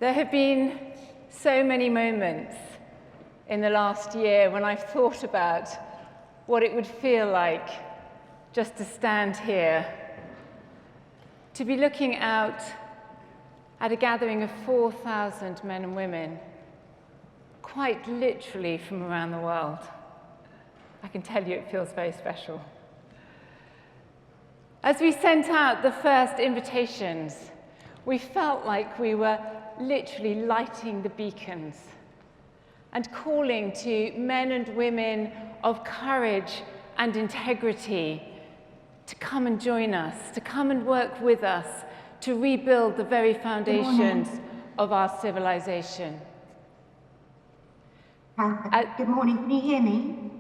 There have been so many moments in the last year when I've thought about what it would feel like just to stand here, to be looking out at a gathering of 4,000 men and women, quite literally from around the world. I can tell you it feels very special. As we sent out the first invitations, we felt like we were literally lighting the beacons and calling to men and women of courage and integrity to come and join us, to come and work with us, to rebuild the very foundations of our civilization. Good morning, can you hear me?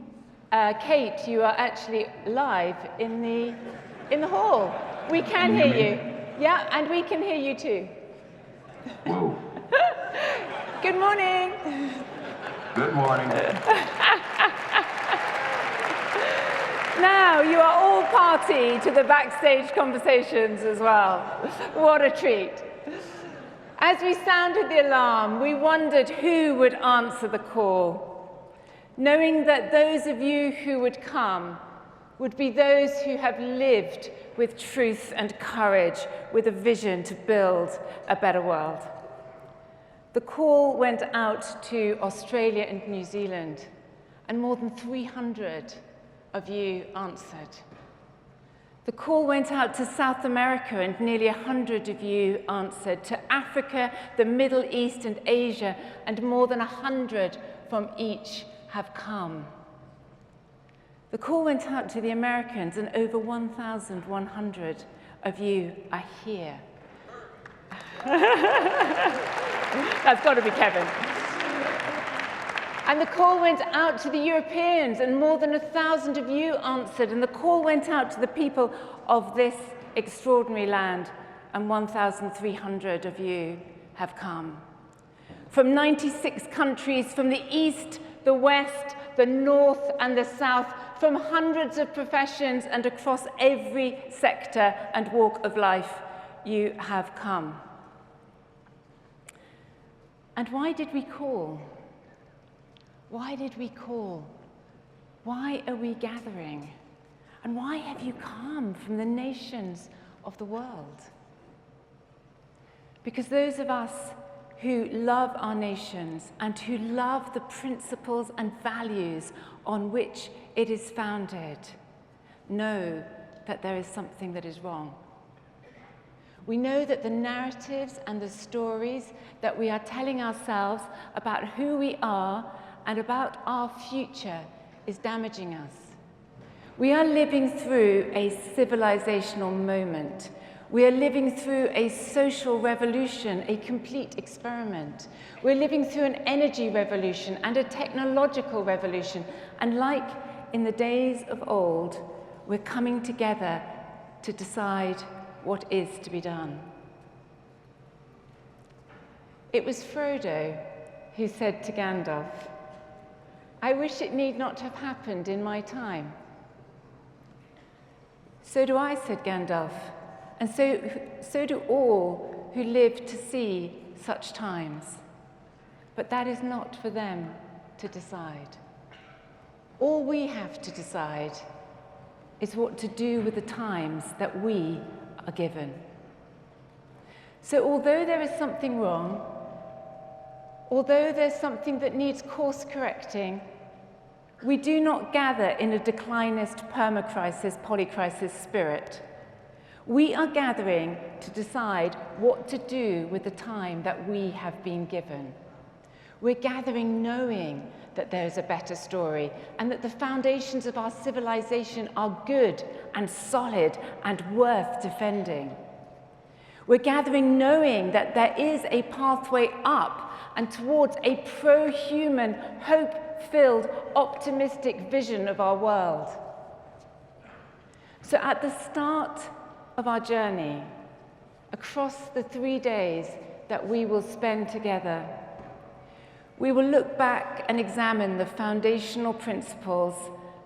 Kate, you are actually live in the hall. We can hear you. Yeah, and we can hear you too. Whoa. Good morning. Good morning. Now you are all party to the backstage conversations as well. What a treat. As we sounded the alarm, we wondered who would answer the call, knowing that those of you who would come would be those who have lived with truth and courage, with a vision to build a better world. The call went out to Australia and New Zealand, and more than 300 of you answered. The call went out to South America, and nearly 100 of you answered, to Africa, the Middle East, and Asia, and more than 100 from each have come. The call went out to the Americans, and over 1,100 of you are here. That's got to be Kevin. And the call went out to the Europeans, and more than 1,000 of you answered. And the call went out to the people of this extraordinary land, and 1,300 of you have come. From 96 countries, from the East, the West, the North, and the South, from hundreds of professions and across every sector and walk of life, you have come. And why did we call? Why did we call? Why are we gathering? And why have you come from the nations of the world? Because those of us who love our nations and who love the principles and values on which it is founded know that there is something that is wrong. We know that the narratives and the stories that we are telling ourselves about who we are and about our future is damaging us. We are living through a civilizational moment. We are living through a social revolution, a complete experiment. We're living through an energy revolution and a technological revolution. And like in the days of old, we're coming together to decide what is to be done. It was Frodo who said to Gandalf, "I wish it need not have happened in my time." So do I, said Gandalf, and so do all who live to see such times. But that is not for them to decide. All we have to decide is what to do with the times that we are given. So although there is something wrong, although there's something that needs course correcting, we do not gather in a declinist, permacrisis, polycrisis spirit. We are gathering to decide what to do with the time that we have been given. We're gathering knowing that there is a better story and that the foundations of our civilization are good and solid and worth defending. We're gathering knowing that there is a pathway up and towards a pro-human, hope-filled, optimistic vision of our world. So at the start of our journey, across the 3 days that we will spend together, we will look back and examine the foundational principles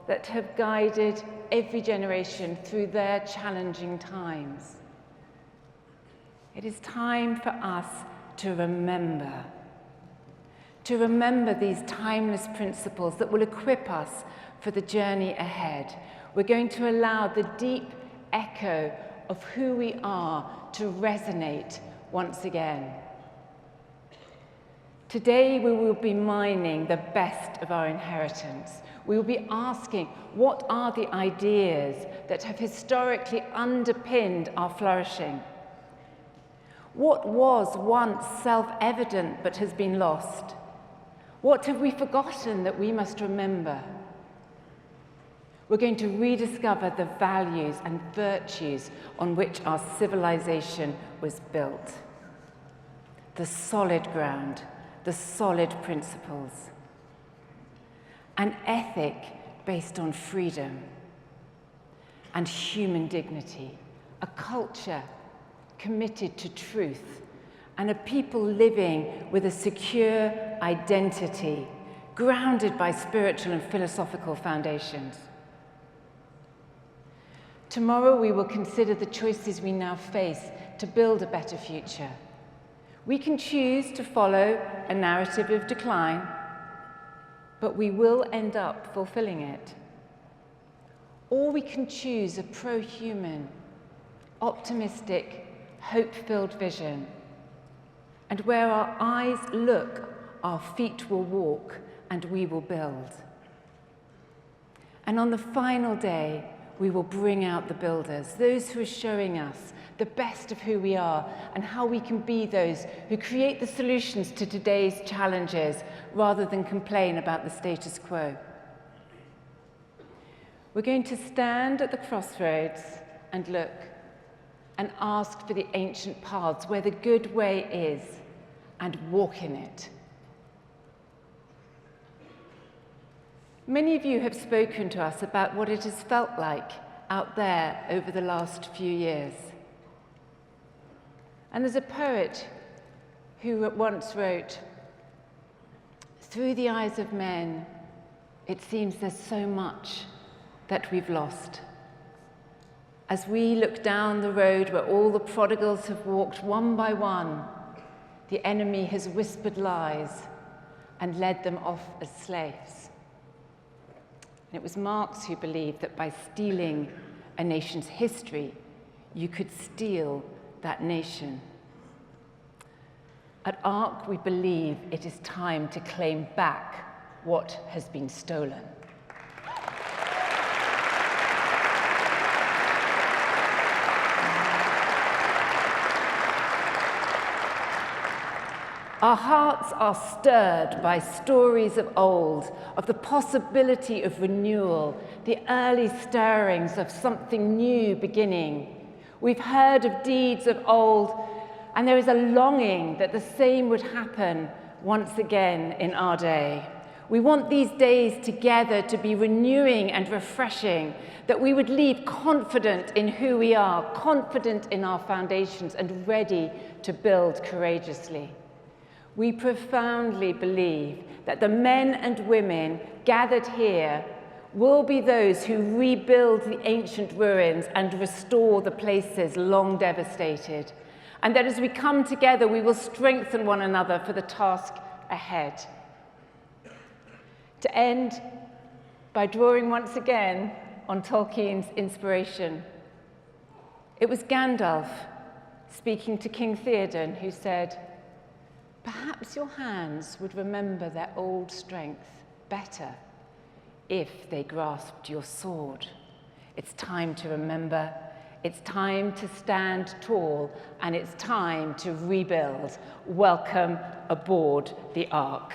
that have guided every generation through their challenging times. It is time for us to remember. To remember these timeless principles that will equip us for the journey ahead. We're going to allow the deep echo of who we are to resonate once again. Today we will be mining the best of our inheritance. We will be asking, what are the ideas that have historically underpinned our flourishing? What was once self-evident but has been lost? What have we forgotten that we must remember? We're going to rediscover the values and virtues on which our civilization was built. The solid ground, the solid principles. An ethic based on freedom and human dignity. A culture committed to truth, and a people living with a secure identity, grounded by spiritual and philosophical foundations. Tomorrow we will consider the choices we now face to build a better future. We can choose to follow a narrative of decline, but we will end up fulfilling it. Or we can choose a pro-human, optimistic, hope-filled vision. And where our eyes look, our feet will walk, and we will build. And on the final day, we will bring out the builders, those who are showing us the best of who we are and how we can be those who create the solutions to today's challenges rather than complain about the status quo. We're going to stand at the crossroads and look and ask for the ancient paths where the good way is and walk in it. Many of you have spoken to us about what it has felt like out there over the last few years. And there's a poet who once wrote, "Through the eyes of men, it seems there's so much that we've lost. As we look down the road where all the prodigals have walked one by one, the enemy has whispered lies and led them off as slaves." And it was Marx who believed that by stealing a nation's history, you could steal that nation. At ARC, we believe it is time to claim back what has been stolen. Our hearts are stirred by stories of old, of the possibility of renewal, the early stirrings of something new beginning. We've heard of deeds of old, and there is a longing that the same would happen once again in our day. We want these days together to be renewing and refreshing, that we would leave confident in who we are, confident in our foundations, and ready to build courageously. We profoundly believe that the men and women gathered here will be those who rebuild the ancient ruins and restore the places long devastated, and that as we come together, we will strengthen one another for the task ahead. To end by drawing once again on Tolkien's inspiration. It was Gandalf speaking to King Theoden who said, "Perhaps your hands would remember their old strength better if they grasped your sword." It's time to remember, it's time to stand tall, and it's time to rebuild. Welcome aboard the Ark.